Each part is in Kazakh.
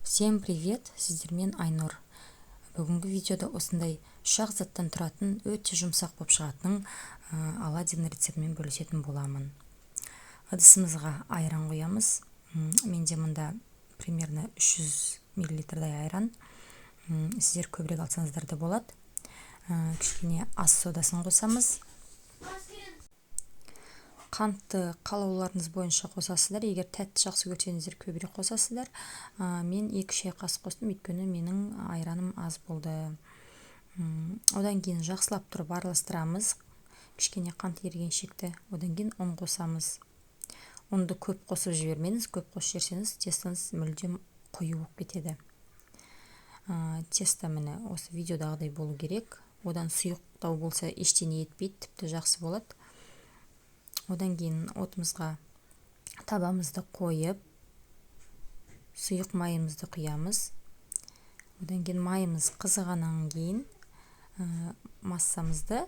Всем привет, сіздермен Айнұр. Бүгінгі видеода осындай 3 заттан тұратын өте жұмсақ болып шығатын оладьин рецептімен бөлісетін боламын. Ыдысымызға айран қоямыз. Менде мұнда примерно 300 мл айран. Сіздер көбірек алсаңыздар да болады. Кішкене ас содасын қосамыз. Қантты қалауларыңыз бойынша қосасыздар. Егер тәтті жақсы көрсеңіздер көбірек қосасыздар. Мен 2 шай қасық қостым, өйткені менің айраным аз болды. Одан кейін жақсылап тұрып араластырамыз. Кішкене қант ерігеншекті. Одан кейін ұн қосамыз. Ұнды көп қосып жібермеңіз. Көп қосып жіберсеңіз, тестаңыз мүлдем қою болып кетеді. Тесто міне осы видеодағыдай болу керек. Одан сұйықтау болса ештеңе етпейді, тіпті жақсы болады. Одан кейін отымызға табамызды қойып, сұйық майымызды құямыз. Одан кейін майымыз қызығаннан кейін массамызды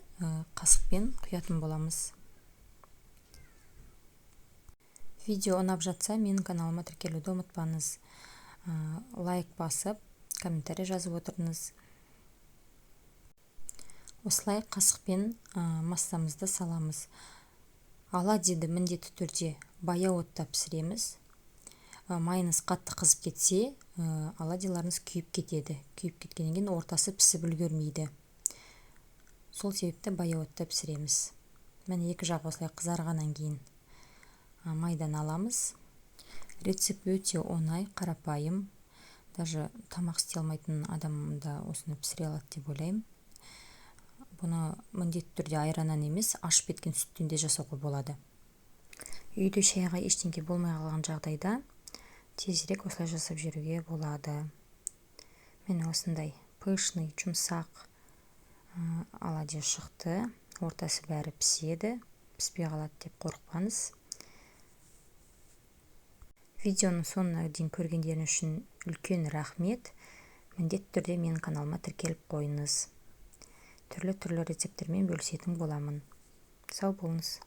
қасықпен құятын боламыз. Видео ұнап жатса, менің каналыма тіркелуді ұмытпаңыз. Лайк басып, комментарий жазып отырыңыз. Осылай қасықпен массамызды саламыз. Оладьиді міндетті түрде баяу отта пісіреміз. Майыңыз қатты қызып кетсе, оладьиларыңыз күйіп кетеді. Күйіп кеткеннен кейін ортасы пісіп үлгермейді. Сол себепті баяу отта пісіреміз. Міне 2 жақ осылай қызарғаннан кейін майдан аламыз. Рецепт өте оңай, қарапайым. Даже тамақ істей алмайтын адам да осыны пісіре алады деп ойлаймын. Бұны міндетті түрде айраннан емес, ашып кеткен сүттен де жасауға болады. Үйде шайға ештеңе болмай қалған жағдайда тезірек осылай жасап жіберуге болады. Міне осындай пышный, жұмсақ оладьи шықты. Ортасы бәрі піседі. Піспей қалады деп қорықпаңыз. Видеоның соңына дейін көргендеріңіз үшін үлкен рахмет. Міндетті түрде менің каналыма тіркеліп қойыңыз. Түрлі рецепттермен бөлісетін боламын. Сау болыңыз.